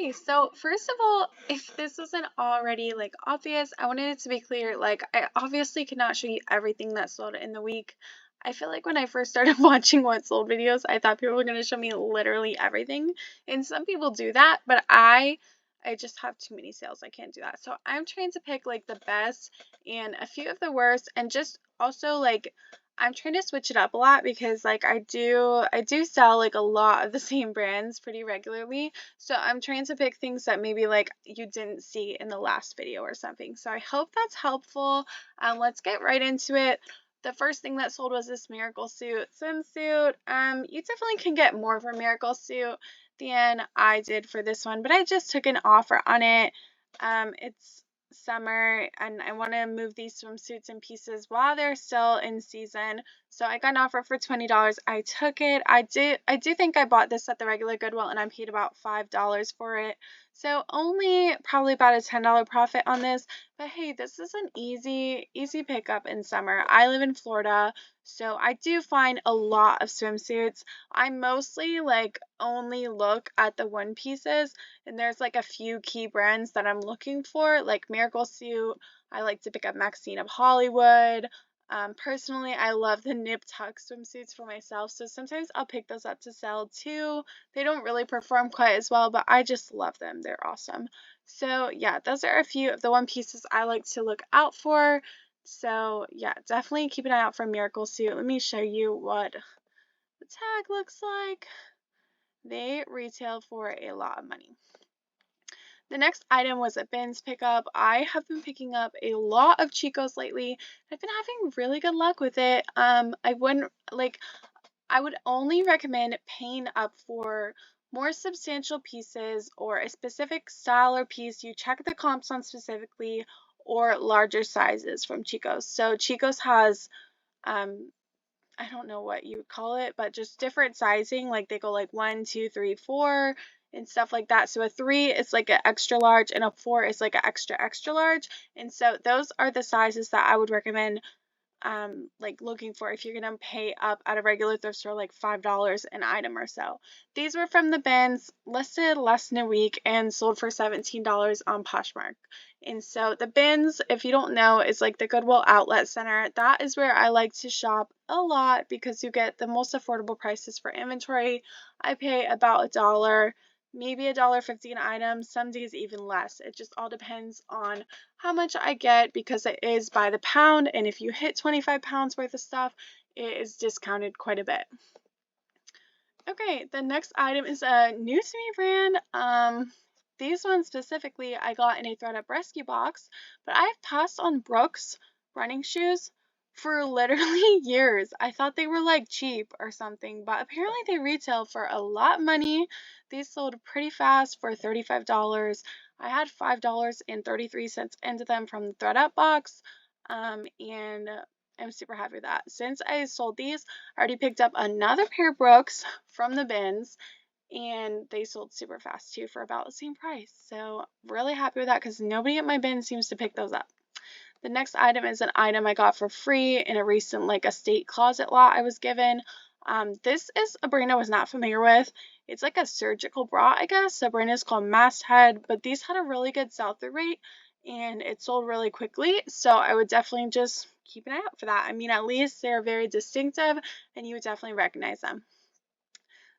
Okay, so first of all, if this isn't already like obvious, I wanted it to be clear. Like, I obviously cannot show you everything that sold in the week. I feel like when I first started watching what sold videos, I thought people were going to show me literally everything. And some people do that, but I just have too many sales. I can't do that. So I'm trying to pick like the best and a few of the worst, and just also like I'm trying to switch it up a lot because like I do sell like a lot of the same brands pretty regularly. So I'm trying to pick things that maybe like you didn't see in the last video or something. So I hope that's helpful. Let's get right into it. The first thing that sold was this Miracle Suit swimsuit. You definitely can get more for Miracle Suit than I did for this one, but I just took an offer on it. It's summer and I want to move these swimsuits in pieces while they're still in season. So I got an offer for $20. I took it. I do think I bought this at the regular Goodwill and I paid about $5 for it. So only probably about a $10 profit on this. But hey, this is an easy pickup in summer. I live in Florida, so I do find a lot of swimsuits. I mostly like only look at the one pieces, and there's like a few key brands that I'm looking for, like Miracle Suit. I like to pick up Maxine of Hollywood. Personally, I love the nip tuck swimsuits for myself, so sometimes I'll pick those up to sell too. They don't really perform quite as well, but I just love them. They're awesome. So yeah, those are a few of the one pieces I like to look out for. So yeah, definitely keep an eye out for Miracle Suit. Let me show you what the tag looks like. They retail for a lot of money. The next item was a bins pickup. I have been picking up a lot of Chicos lately. I've been having really good luck with it. I would only recommend paying up for more substantial pieces or a specific style or piece you check the comps on specifically, or larger sizes from Chicos. So Chicos has um I don't know what you would call it, but just different sizing. Like they go like 1, 2, 3, 4, and stuff like that. So a 3 is like an extra large, and a 4 is like an extra large. And so those are the sizes that I would recommend like looking for if you're gonna pay up at a regular thrift store like $5 an item or so. These were from the bins, listed less than a week, and sold for $17 on Poshmark. And so the bins, if you don't know, is like the Goodwill outlet center. That is where I like to shop a lot because you get the most affordable prices for inventory. I pay about $1, maybe $1.50 an item, some days even less. It just all depends on how much I get because it is by the pound, and if you hit 25 pounds worth of stuff, it is discounted quite a bit. Okay, the next item is a new to me brand. These ones specifically I got in a thredUP rescue box, but I've passed on Brooks running shoes for literally years. I thought they were like cheap or something, but apparently they retail for a lot of money. These sold pretty fast for $35. I had $5.33 into them from the thredUP box, and I'm super happy with that. Since I sold these, I already picked up another pair of Brooks from the bins, and they sold super fast too for about the same price. So really happy with that because nobody at my bin seems to pick those up. The next item is an item I got for free in a recent like estate closet lot I was given. This is a brand I was not familiar with. It's like a surgical bra, I guess. The brand is called Masthead, but these had a really good sell-through rate and it sold really quickly. So I would definitely just keep an eye out for that. I mean, at least they're very distinctive and you would definitely recognize them.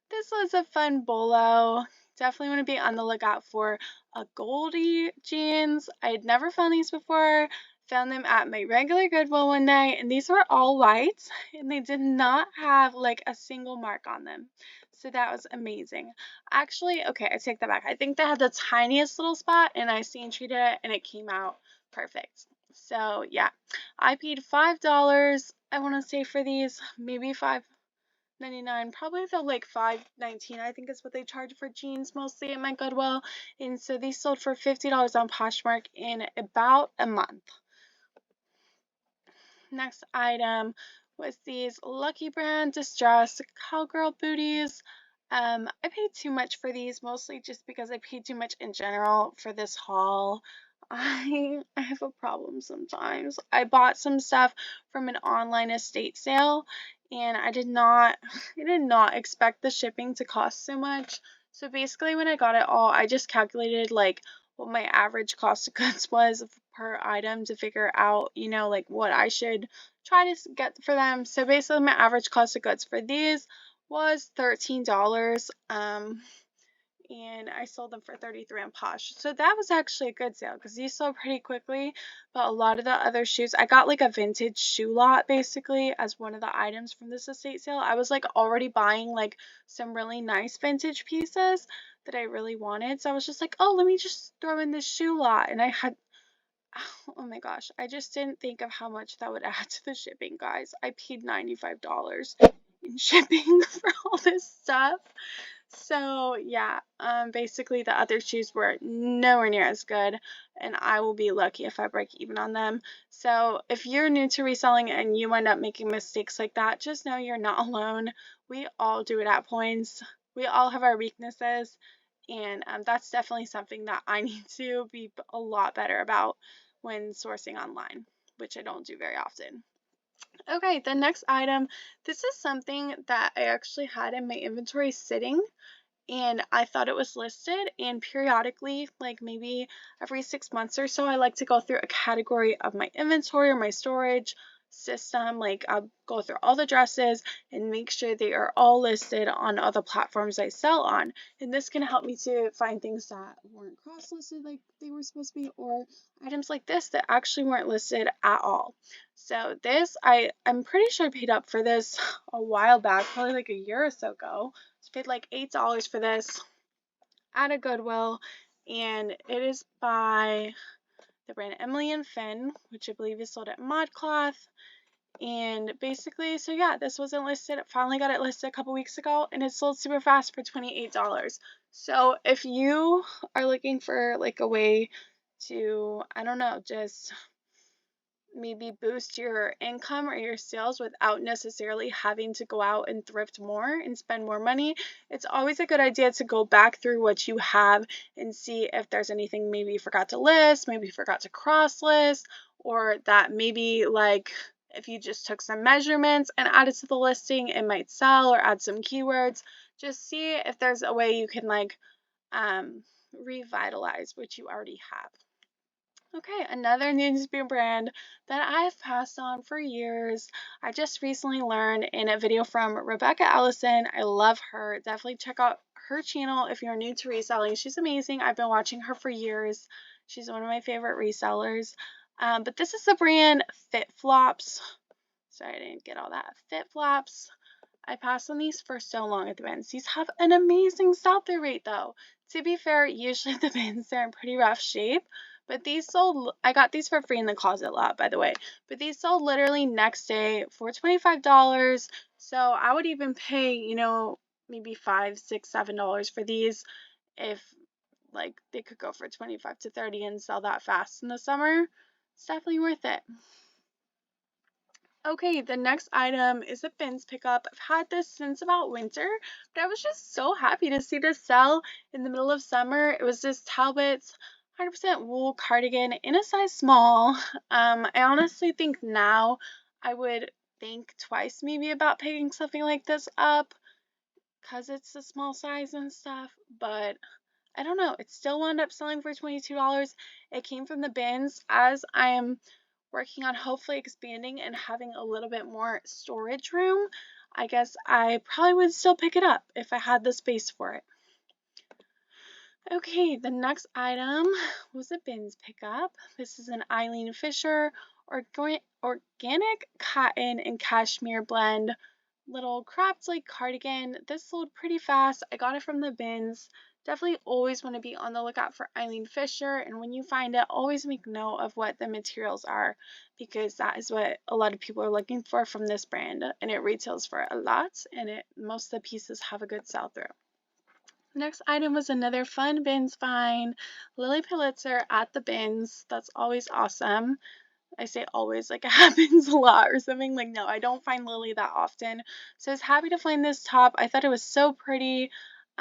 This was a fun bolo. Definitely want to be on the lookout for a Goldie jeans. I had never found these before. Found them at my regular Goodwill one day, and these were all white, and they did not have like a single mark on them. So that was amazing. Actually, okay, I take that back. I think they had the tiniest little spot, and I stain treated it, and it came out perfect. So yeah, I paid $5. I want to say for these, maybe $5.99, probably the like $5.19 I think is what they charge for jeans mostly at my Goodwill, and so these sold for $50 on Poshmark in about a month. Next item was these Lucky Brand distressed cowgirl booties. I paid too much for these, mostly just because I paid too much in general for this haul. I have a problem sometimes. I bought some stuff from an online estate sale, and I did not expect the shipping to cost so much. So basically when I got it all, I just calculated like what my average cost of goods was per item to figure out, like what I should try to get for them. So basically my average cost of goods for these was $13. And I sold them for 33 on Posh. So that was actually a good sale because these sold pretty quickly. But a lot of the other shoes, I got like a vintage shoe lot basically as one of the items from this estate sale. I was like already buying like some really nice vintage pieces that I really wanted. So I was just like, oh, let me just throw in this shoe lot. And I had, oh my gosh, I just didn't think of how much that would add to the shipping, guys. I paid $95 in shipping for all this stuff. So yeah, basically the other shoes were nowhere near as good, and I will be lucky if I break even on them. So if you're new to reselling and you end up making mistakes like that, just know you're not alone. We all do it at points. We all have our weaknesses, and that's definitely something that I need to be a lot better about when sourcing online, which I don't do very often. Okay, the next item, this is something that I actually had in my inventory sitting and I thought it was listed. And periodically, like maybe every 6 months or so, I like to go through a category of my inventory or my storage system. Like I'll go through all the dresses and make sure they are all listed on all the platforms I sell on. And this can help me to find things that weren't cross-listed like they were supposed to be, or items like this that actually weren't listed at all. So this, I'm pretty sure I paid up for this a while back, probably like a year or so ago. So I paid like $8 for this at a Goodwill, and it is by the brand Emily and Finn, which I believe is sold at ModCloth. And basically, so yeah, this wasn't listed. Finally got it listed a couple weeks ago, and it sold super fast for $28. So if you are looking for like a way to, I don't know, just maybe boost your income or your sales without necessarily having to go out and thrift more and spend more money, it's always a good idea to go back through what you have and see if there's anything maybe you forgot to list, maybe you forgot to cross list, or that maybe like if you just took some measurements and added to the listing, it might sell, or add some keywords. Just see if there's a way you can like revitalize what you already have. Okay, another newspaper brand that I've passed on for years. I just recently learned in a video from Rebecca Allison. I love her. Definitely check out her channel if you're new to reselling. She's amazing. I've been watching her for years. She's one of my favorite resellers. But this is the brand Fit Flops. Sorry, I didn't get all that. Fit Flops. I passed on these for so long at the bins. These have an amazing sell-through rate though. To be fair, usually the bins they're in pretty rough shape, but these sold, I got these for free in the closet lot, by the way, but these sold literally next day for $25. So I would even pay, maybe $5, $6, $7 for these if like they could go for 25 to 30 and sell that fast in the summer. It's definitely worth it. Okay, the next item is a bins pickup. I've had this since about winter, but I was just so happy to see this sell in the middle of summer. It was this Talbot's 100% wool cardigan in a size small. I honestly think now I would think twice maybe about picking something like this up because it's a small size and stuff, but I don't know. It still wound up selling for $22. It came from the bins. As I am working on hopefully expanding and having a little bit more storage room, I guess I probably would still pick it up if I had the space for it. Okay, the next item was a bins pickup. This is an Eileen Fisher organic cotton and cashmere blend little cropped like cardigan. This sold pretty fast. I got it from the bins. Definitely always want to be on the lookout for Eileen Fisher, and when you find it, always make note of what the materials are because that is what a lot of people are looking for from this brand, and it retails for a lot, and most of the pieces have a good sell-through. The next item was another fun bins find, Lily Pulitzer at the bins. That's always awesome. I say always like it happens a lot or something. Like, no, I don't find Lily that often. So I was happy to find this top. I thought it was so pretty.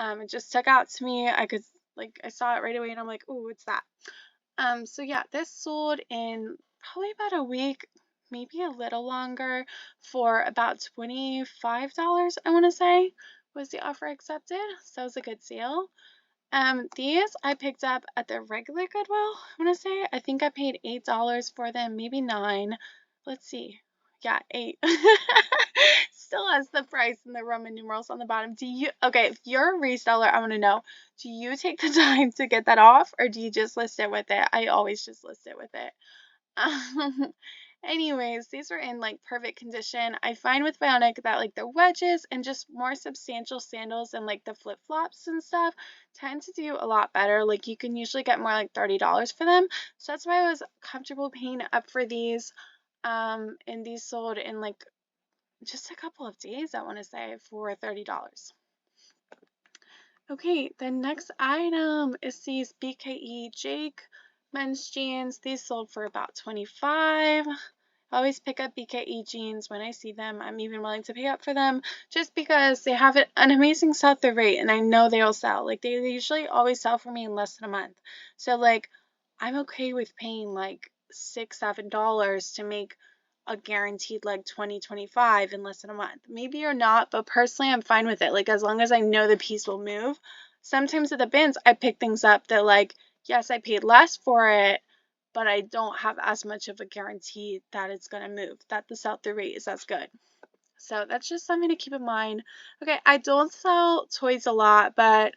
It just stuck out to me. I saw it right away and I'm like, oh, what's that? So yeah, this sold in probably about a week, maybe a little longer, for about $25, I want to say, was the offer accepted, so it was a good sale. These I picked up at the regular Goodwill, I want to say. I think I paid $8 for them, maybe 9. Let's see. Yeah, 8. Still has the price and the Roman numerals on the bottom. Okay, if you're a reseller, I want to know, do you take the time to get that off or do you just list it with it? I always just list it with it. Um, Anyways, these were in like perfect condition. I find with Bionic that like the wedges and just more substantial sandals and like the flip-flops and stuff tend to do a lot better. Like you can usually get more like $30 for them. So that's why I was comfortable paying up for these. And these sold in like just a couple of days, I want to say, for $30. Okay, the next item is these BKE Jake men's jeans. These sold for about 25. I always pick up BKE jeans when I see them. I'm even willing to pay up for them just because they have an amazing sell-through rate and I know they'll sell. Like they usually always sell for me in less than a month. So like I'm okay with paying like $6, $7 to make a guaranteed like 20, 25 in less than a month. Maybe you're not, but personally I'm fine with it. Like as long as I know the piece will move. Sometimes at the bins I pick things up that like, yes, I paid less for it, but I don't have as much of a guarantee that it's going to move, that the sell-through rate is as good. So that's just something to keep in mind. Okay, I don't sell toys a lot, but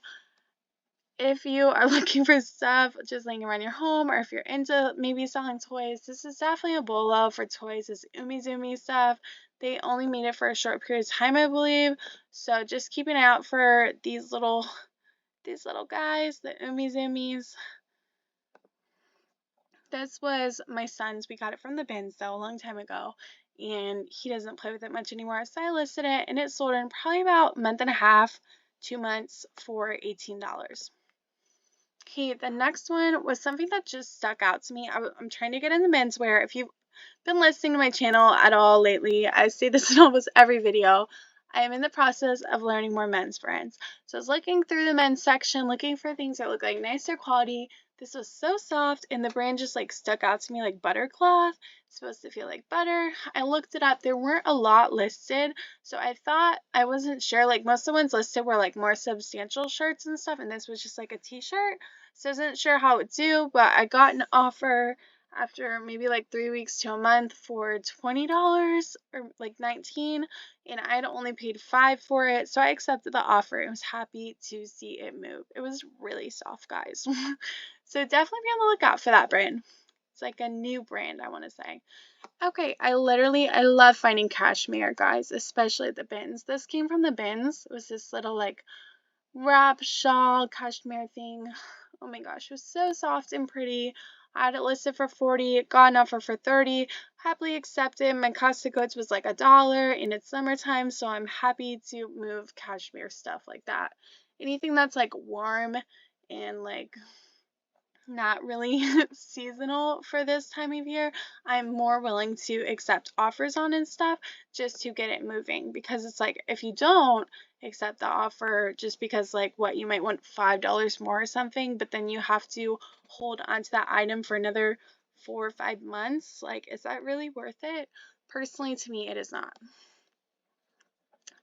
if you are looking for stuff just laying around your home, or if you're into maybe selling toys, this is definitely a bolo for toys. This Umizoomi stuff. They only made it for a short period of time, I believe. So just keep an eye out for these little guys, the Umizoomis. This was my son's. We got it from the bins though a long time ago, and he doesn't play with it much anymore. So I listed it, and it sold in probably about a month and a half, 2 months for $18. Okay, the next one was something that just stuck out to me. I'm trying to get in the menswear. If you've been listening to my channel at all lately, I say this in almost every video. I am in the process of learning more men's brands. So I was looking through the men's section, looking for things that look like nicer quality. This was so soft, and the brand just like stuck out to me like butter cloth. It's supposed to feel like butter. I looked it up. There weren't a lot listed, so I thought I wasn't sure. Like most of the ones listed were like more substantial shirts and stuff, and this was just like a t-shirt. So I wasn't sure how it would do, but I got an offer after maybe like 3 weeks to a month for $20 or like 19, and I had only paid 5 for it, so I accepted the offer and was happy to see it move. It was really soft, guys. So definitely be on the lookout for that brand. It's like a new brand, I want to say. Okay, I love finding cashmere, guys, especially at the bins. This came from the bins. It was this little like wrap shawl cashmere thing. Oh my gosh, it was so soft and pretty. I had it listed for 40, got an offer for 30, happily accepted. My cost of goods was like $1 and it's summertime, so I'm happy to move cashmere stuff like that. Anything that's like warm and like not really seasonal for this time of year, I'm more willing to accept offers on and stuff just to get it moving, because it's like if you don't accept the offer just because like what you might want $5 more or something, but then you have to hold onto that item for another 4 or 5 months, like is that really worth it? Personally, to me, it is not.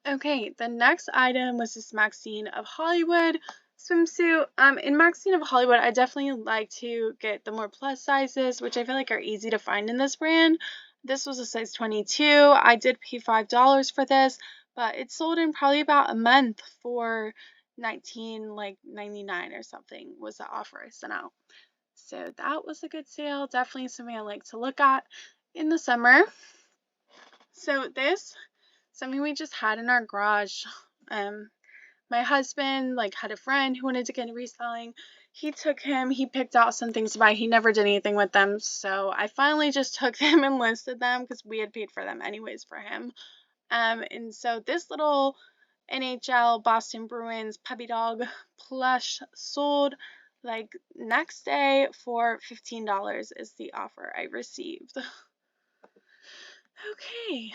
Okay, the next item was this Maxine of Hollywood swimsuit. In Maxine of Hollywood, I definitely like to get the more plus sizes, which I feel like are easy to find in this brand. This was a size 22. I did pay $5 for this, but it sold in probably about a month for 19 like 99 or something was the offer I sent out. So that was a good sale. Definitely something I like to look at in the summer. So this something we just had in our garage. My husband like had a friend who wanted to get into reselling. He picked out some things to buy. He never did anything with them, so I finally just took them and listed them because we had paid for them anyways for him. And so this little NHL Boston Bruins puppy dog plush sold like next day for $15 is the offer I received. Okay,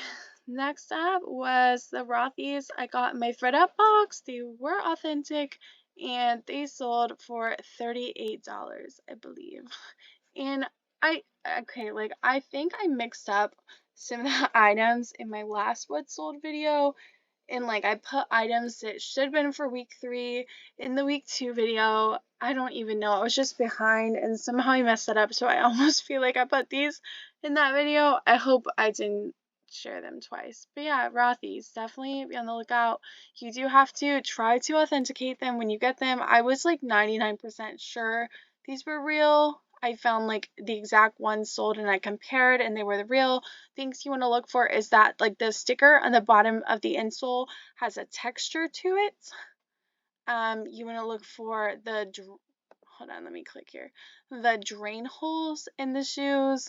next up was the Rothy's. I got in my thread-up box. They were authentic and they sold for $38, I believe. And I think I mixed up some of the items in my last what sold video. And like I put items that should have been for week 3 in the week 2 video. I don't even know. I was just behind and somehow I messed it up. So I almost feel like I put these in that video. I hope I didn't share them twice. But yeah, Rothy's, definitely be on the lookout. You do have to try to authenticate them when you get them. I was like 99% sure these were real. I found like the exact ones sold and I compared and they were the real. Things you want to look for is that like the sticker on the bottom of the insole has a texture to it. You want to look for the hold on, let me click here. The drain holes in the shoes.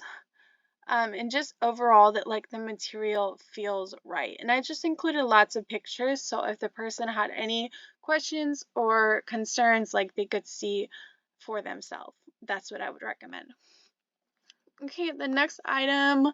And just overall that like the material feels right. And I just included lots of pictures so if the person had any questions or concerns, like they could see for themselves. That's what I would recommend. Okay, the next item,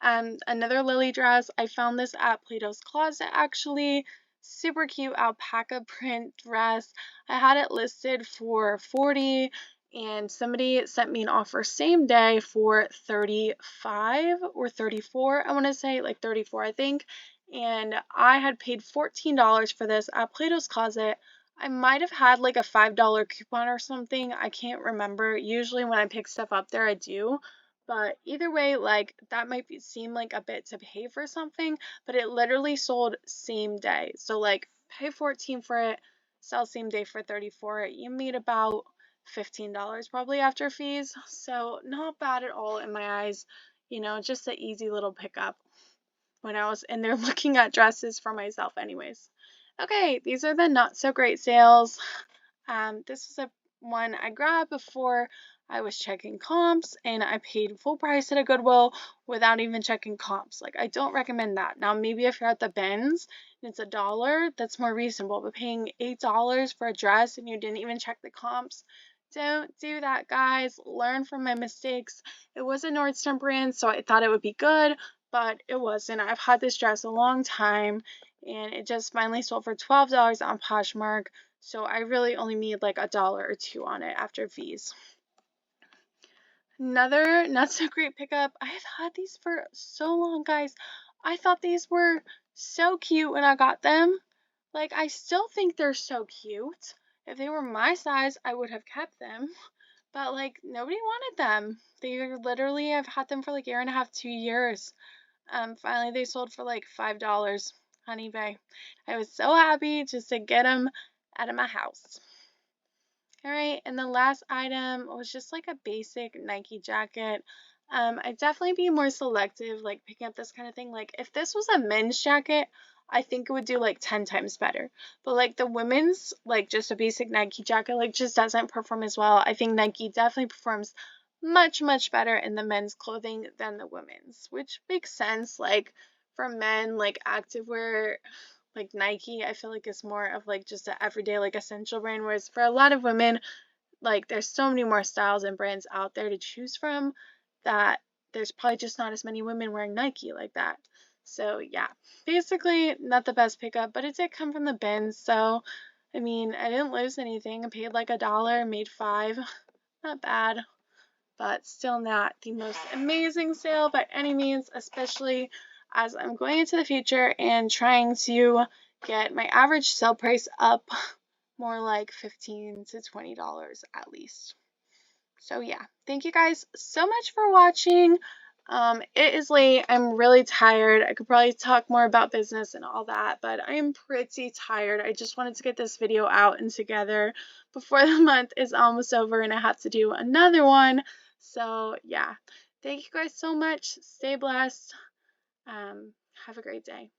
another Lily dress. I found this at Plato's Closet actually. Super cute alpaca print dress. I had it listed for 40 and somebody sent me an offer same day for 35 or 34. I want to say like 34, I think. And I had paid $14 for this at Plato's Closet. I might have had like a $5 coupon or something. I can't remember. Usually when I pick stuff up there, I do. But either way, like that might seem like a bit to pay for something, but it literally sold same day. So like pay 14 for it, sell same day for 34. You made about $15 probably after fees. So not bad at all in my eyes. You know, just an easy little pickup when I was in there looking at dresses for myself anyways. Okay, these are the not so great sales. This is a one I grabbed before I was checking comps and I paid full price at a Goodwill without even checking comps. Like I don't recommend that. Now maybe if you're at the bins and it's $1, that's more reasonable. But paying $8 for a dress and you didn't even check the comps, don't do that, guys. Learn from my mistakes. It was a Nordstrom brand, so I thought it would be good, but it wasn't. I've had this dress a long time and it just finally sold for $12 on Poshmark. So I really only made like $1 or $2 on it after fees. Another not so great pickup. I've had these for so long, guys. I thought these were so cute when I got them. Like, I still think they're so cute. If they were my size, I would have kept them. But like, nobody wanted them. They literally, I've had them for like a year and a half, 2 years. Finally, they sold for like $5 on eBay. I was so happy just to get them out of my house. All right, and the last item was just like a basic Nike jacket. I'd definitely be more selective, like picking up this kind of thing. Like if this was a men's jacket, I think it would do like 10 times better. But like the women's, like just a basic Nike jacket, like just doesn't perform as well. I think Nike definitely performs much, much better in the men's clothing than the women's, which makes sense. Like for men, like activewear, like Nike, I feel like it's more of like just an everyday like essential brand, whereas for a lot of women, like there's so many more styles and brands out there to choose from that there's probably just not as many women wearing Nike like that. So yeah, basically not the best pickup, but it did come from the bins, so I mean I didn't lose anything. I paid like $1, made 5, not bad, but still not the most amazing sale by any means, especially as I'm going into the future and trying to get my average sale price up more like $15 to $20 at least. So yeah, thank you guys so much for watching. It is late. I'm really tired. I could probably talk more about business and all that, but I am pretty tired. I just wanted to get this video out and together before the month is almost over and I have to do another one. So yeah, thank you guys so much. Stay blessed. Have a great day.